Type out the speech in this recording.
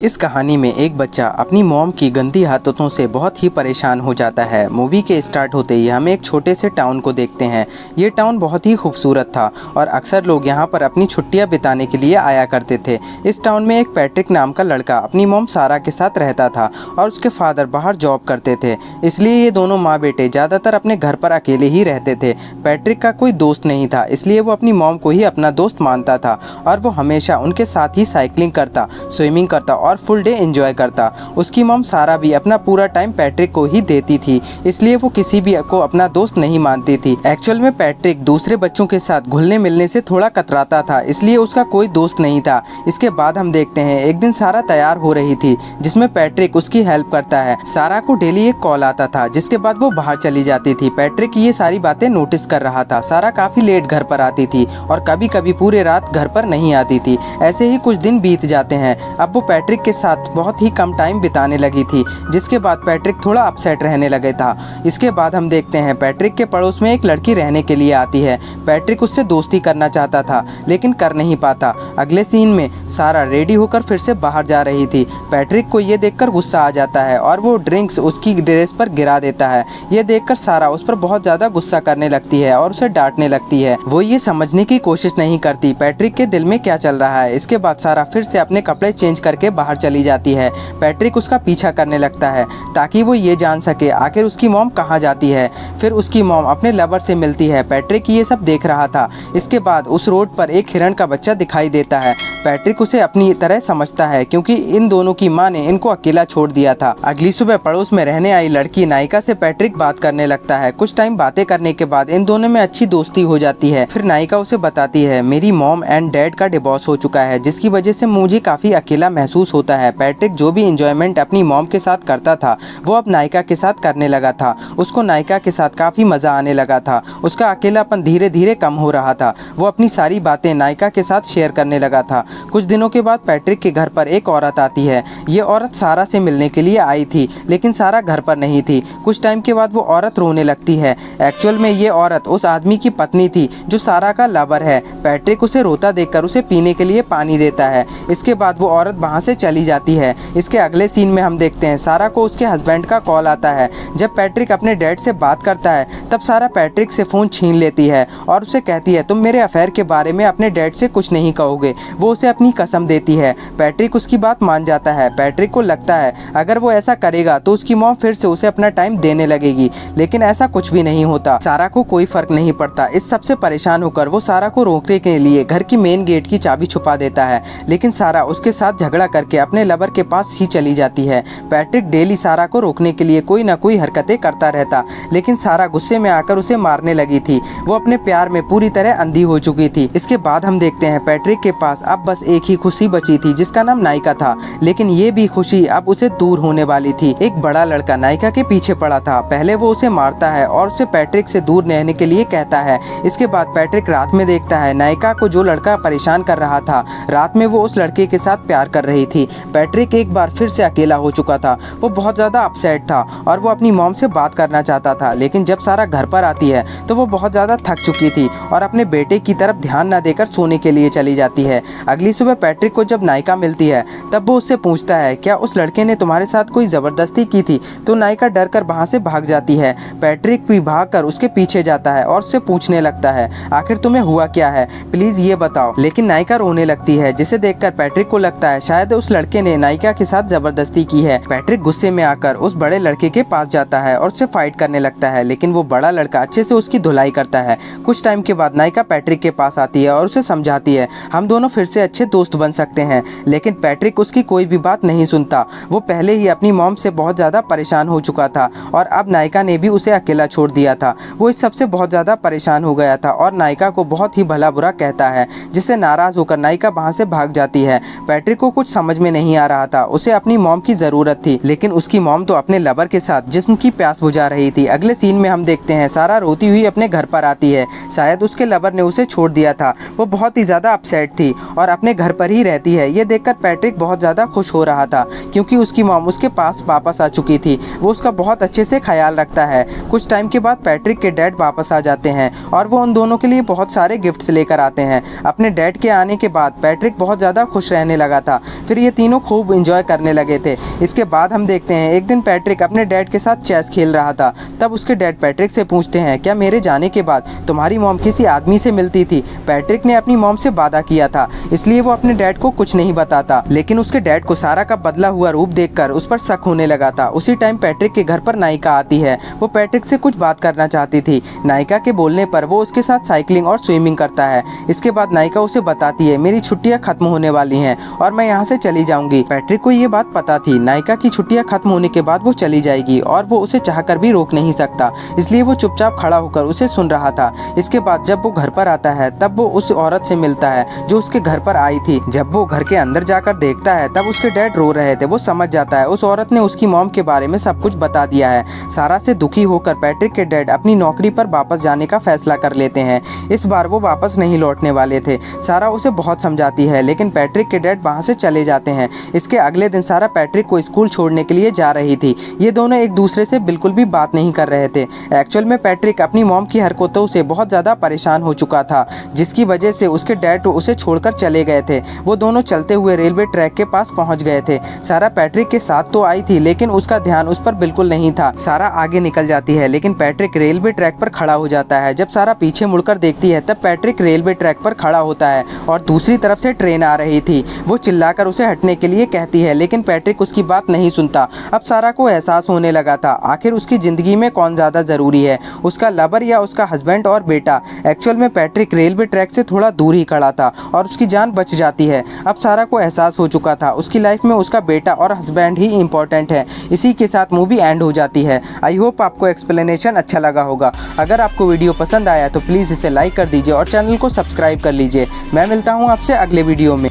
इस कहानी में एक बच्चा अपनी मॉम की गंदी आदतों से बहुत ही परेशान हो जाता है। मूवी के स्टार्ट होते ही हम एक छोटे से टाउन को देखते हैं। ये टाउन बहुत ही खूबसूरत था और अक्सर लोग यहाँ पर अपनी छुट्टियाँ बिताने के लिए आया करते थे। इस टाउन में एक पैट्रिक नाम का लड़का अपनी मॉम सारा के साथ रहता था और उसके फादर बाहर जॉब करते थे, इसलिए ये दोनों माँ बेटे ज़्यादातर अपने घर पर अकेले ही रहते थे। पैट्रिक का कोई दोस्त नहीं था, इसलिए वो अपनी मॉम को ही अपना दोस्त मानता था और वो हमेशा उनके साथ ही साइकिलिंग करता, स्विमिंग करता और फुल डे एंजॉय करता। उसकी मॉम सारा भी अपना पूरा टाइम पैट्रिक को ही देती थी, इसलिए वो किसी भी को अपना दोस्त नहीं मानती थी। एक्चुअल में पैट्रिक दूसरे बच्चों के साथ घुलने मिलने से थोड़ा कतराता था, इसलिए उसका कोई दोस्त नहीं था। इसके बाद हम देखते हैं एक दिन सारा तैयार हो रही थी, जिसमें पैट्रिक उसकी हेल्प करता है। सारा को डेली एक कॉल आता था, जिसके बाद वो बाहर चली जाती थी। पैट्रिक ये सारी बातें नोटिस कर रहा था। सारा काफी लेट घर पर आती थी और कभी कभी पूरे रात घर पर नहीं आती थी। ऐसे ही कुछ दिन बीत जाते हैं। अब वो पैट्रिक के साथ बहुत ही कम टाइम बिताने लगी थी, जिसके बाद पैट्रिक थोड़ा अपसेट रहने लगे था। इसके बाद हम देखते हैं पैट्रिक के पड़ोस में एक लड़की रहने के लिए आती है। पैट्रिक उससे दोस्ती करना चाहता था, लेकिन कर नहीं पाता। अगले सीन में सारा रेडी होकर फिर से बाहर जा रही थी। पैट्रिक को ये देखकर गुस्सा आ जाता है और वो ड्रिंक्स उसकी ड्रेस पर गिरा देता है। ये देखकर सारा उस पर बहुत ज़्यादा गुस्सा करने लगती है और उसे डांटने लगती है। वो ये समझने की कोशिश नहीं करती पैट्रिक के दिल में क्या चल रहा है। इसके बाद सारा फिर से अपने कपड़े चेंज करके बाहर चली जाती है। पैट्रिक उसका पीछा करने लगता है ताकि वो ये जान सके आखिर उसकी मॉम कहाँ जाती है। फिर उसकी मॉम अपने लवर से मिलती है। पैट्रिक ये सब देख रहा था। इसके बाद उस रोड पर एक हिरण का बच्चा दिखाई देता है। पैट्रिक उसे अपनी तरह समझता है, क्योंकि इन दोनों की माँ ने इनको अकेला छोड़ दिया था। अगली सुबह पड़ोस में रहने आई लड़की नायिका से पैट्रिक बात करने लगता है। कुछ टाइम बातें करने के बाद इन दोनों में अच्छी दोस्ती हो जाती है। फिर नायिका उसे बताती है, मेरी मॉम एंड डैड का डिवोर्स हो चुका है, जिसकी वजह से मुझे काफी अकेला महसूस होता है। पैट्रिक जो भी एंजॉयमेंट अपनी मॉम के साथ करता था, वो अब नायिका के साथ करने लगा था। उसको नायिका के साथ काफी मजा आने लगा था। उसका अकेलापन धीरे धीरे कम हो रहा था। वो अपनी सारी बातें नायिका के साथ शेयर करने लगा था। कुछ दिनों के बाद पैट्रिक के घर पर एक औरत आती है। ये औरत सारा से मिलने के लिए आई थी, लेकिन सारा घर पर नहीं थी। कुछ टाइम के बाद वो औरत रोने लगती है। एक्चुअल में ये औरत उस आदमी की पत्नी थी जो सारा का लवर है। पैट्रिक उसे रोता देखकर उसे पीने के लिए पानी देता है। इसके बाद वो औरत वहाँ से चली जाती है। इसके अगले सीन में हम देखते हैं सारा को उसके हस्बैंड का कॉल आता है। जब पैट्रिक अपने डैड से बात करता है, तब सारा पैट्रिक से फ़ोन छीन लेती है और उसे कहती है, तुम मेरे अफेयर के बारे में अपने डैड से कुछ नहीं कहोगे। वो उसे अपनी कसम देती है। पैट्रिक उसकी बात मान जाता है। पैट्रिक को लगता है अगर वो ऐसा करेगा तो उसकी मॉम फिर से उसे अपना टाइम देने लगेगी, लेकिन ऐसा कुछ भी नहीं होता। सारा को कोई फर्क नहीं पड़ता। इस सबसे परेशान होकर वो सारा को रोकने के लिए घर की मेन गेट की चाबी छुपा देता है, लेकिन सारा उसके साथ झगड़ा करके अपने लवर के पास ही चली जाती है। पैट्रिक डेली सारा को रोकने के लिए कोई ना कोई हरकतें करता रहता, लेकिन सारा गुस्से में आकर उसे मारने लगी थी। वो अपने प्यार में पूरी तरह अंधी हो चुकी थी। इसके बाद हम देखते हैं पैट्रिक के पास अब बस एक ही खुशी बची थी, जिसका नाम नायिका था, लेकिन ये भी खुशी अब उसे दूर होने वाली थी। एक बड़ा लड़का नायिका के पीछे पड़ा था। पहले वो उसे मारता है और उसे पैट्रिक से दूर रहने के लिए कहता है। इसके बाद पैट्रिक रात में देखता है नायिका को जो लड़का परेशान कर रहा था, रात में वो उस लड़के के साथ प्यार कर रही थी। पैट्रिक एक बार फिर से अकेला हो चुका था। वो बहुत ज़्यादा अपसेट था और वो अपनी मॉम से बात करना चाहता था, लेकिन जब सारा घर पर आती है तो वो बहुत ज़्यादा थक चुकी थी और अपने बेटे की तरफ ध्यान न देकर सोने के लिए चली जाती है। अगली सुबह पैट्रिक को जब नायिका मिलती है, तब वो उससे पूछता है, क्या उस लड़के ने तुम्हारे साथ कोई ज़बरदस्ती की थी? तो नायिका डर कर वहाँ से भाग जाती है। पैट्रिक भी भाग कर उसके पीछे जाता है और उससे पूछने लगता है, आखिर तुम्हें हुआ क्या है, प्लीज़ ये बताओ। लेकिन नायिका रोने लगती है, जिसे देखकर पैट्रिक को लगता है शायद उस लड़के ने नायिका के साथ जबरदस्ती की है। पैट्रिक गुस्से में आकर उस बड़े लड़के के पास जाता है और उससे फाइट करने लगता है, लेकिन वो बड़ा लड़का अच्छे से उसकी धुलाई करता है। कुछ टाइम के बाद नायिका पैट्रिक के पास आती है और उसे समझाती है, हम दोनों फिर से अच्छे दोस्त बन सकते हैं, लेकिन पैट्रिक उसकी कोई भी बात नहीं सुनता। वो पहले ही अपनी मॉम से बहुत ज़्यादा परेशान हो चुका था और अब नायिका ने भी उसे अकेला छोड़ दिया था। वो इस सबसे बहुत ज़्यादा परेशान हो गया था और नायिका को बहुत ही भला बुरा कहता है, जिससे नाराज़ होकर नायिका वहाँ से भाग जाती है। पैट्रिक को कुछ समझ में नहीं आ रहा था। उसे अपनी मॉम की ज़रूरत थी, लेकिन उसकी मॉम तो अपने लवर के साथ जिस्म की प्यास बुझा रही थी। अगले सीन में हम देखते हैं सारा रोती हुई अपने घर पर आती है। शायद उसके लवर ने उसे छोड़ दिया था। वो बहुत ही ज़्यादा अपसेट थी और अपने घर पर ही रहती है। ये देखकर पैट्रिक बहुत ज़्यादा खुश हो रहा था, क्योंकि उसकी मॉम उसके पास वापस आ चुकी थी। वो उसका बहुत अच्छे से ख्याल रखता है। कुछ टाइम के बाद पैट्रिक के डैड वापस आ जाते हैं और वो उन दोनों के लिए बहुत सारे गिफ्ट्स लेकर आते हैं। अपने डैड के आने के बाद पैट्रिक बहुत ज़्यादा खुश रहने लगा था। फिर ये ये तीनों खूब इंजॉय करने लगे थे। इसके बाद हम देखते हैं एक दिन पैट्रिक अपने डैड के साथ चेस खेल रहा था। तब उसके डैड पैट्रिक से पूछते हैं, क्या मेरे जाने के बाद तुम्हारी मॉम किसी आदमी से मिलती थी? पैट्रिक ने अपनी मॉम से वादा किया था, इसलिए वो अपने डैड को कुछ नहीं बताता। लेकिन उसके डैड को सारा का बदला हुआ रूप देखकर उस पर शक होने लगा था। उसी टाइम पैट्रिक के घर पर नायिका आती है। वो पैट्रिक से कुछ बात करना चाहती थी। नायिका के बोलने पर वो उसके साथ साइकिलिंग और स्विमिंग करता है। इसके बाद नायिका उसे बताती है, मेरी छुट्टियां खत्म होने वाली हैं और मैं यहाँ से चली जाऊंगी। पैट्रिक को ये बात पता थी, नायिका की छुट्टियां खत्म होने के बाद वो चली जाएगी और वो उसे चाहकर भी रोक नहीं सकता, इसलिए वो चुपचाप खड़ा होकर उसे सुन रहा था। इसके बाद जब वो घर पर आता है तब वो उस औरत से मिलता है जो उसके घर पर आई थी। जब वो घर के अंदर जाकर देखता है तब उसके डैड रो रहे थे। वो समझ जाता है उस औरत ने उसकी मॉम के बारे में सब कुछ बता दिया है। सारा से दुखी होकर पैट्रिक के डैड अपनी नौकरी पर वापस जाने का फैसला कर लेते हैं। इस बार वो वापस नहीं लौटने वाले थे। सारा उसे बहुत समझाती है लेकिन पैट्रिक के डैड वहाँ से चले जाते हैं। इसके अगले दिन सारा पैट्रिक को स्कूल छोड़ने के लिए जा रही थी। ये दोनों एक दूसरे से बिल्कुल भी बात नहीं कर रहे थे। एक्चुअल में पैट्रिक अपनी मॉम की हरकतों से बहुत ज़्यादा परेशान हो चुका था, जिसकी वजह से उसके डैड उसे छोड़कर चले गए थे। वो दोनों चलते हुए रेलवे ट्रैक के पास पहुंच गए थे। सारा पैट्रिक के साथ तो आई थी लेकिन उसका ध्यान उस पर बिल्कुल नहीं था। सारा आगे निकल जाती है लेकिन पैट्रिक रेलवे ट्रैक पर खड़ा हो जाता है। जब सारा पीछे मुड़कर देखती है तब पैट्रिक रेलवे ट्रैक पर खड़ा होता है और दूसरी तरफ से ट्रेन आ रही थी। वो चिल्लाकर उसे हटने के लिए कहती है लेकिन पैट्रिक उसकी बात नहीं सुनता। अब सारा को एहसास होने लगा था आखिर उसकी ज़िंदगी में कौन ज़्यादा ज़रूरी है, उसका लवर या उसका हस्बैंड और बेटा। एक्चुअल में पैट्रिक रेलवे ट्रैक से थोड़ा दूर ही खड़ा था और उसकी जान बच जाती है। अब सारा को एहसास हो चुका था उसकी लाइफ में उसका बेटा और हस्बैंड ही इंपॉर्टेंट है। इसी के साथ मूवी एंड हो जाती है। आई होप आपको एक्सप्लेनेशन अच्छा लगा होगा। अगर आपको वीडियो पसंद आया तो प्लीज़ इसे लाइक कर दीजिए और चैनल को सब्सक्राइब कर लीजिए। मैं मिलता हूँ आपसे अगले वीडियो में।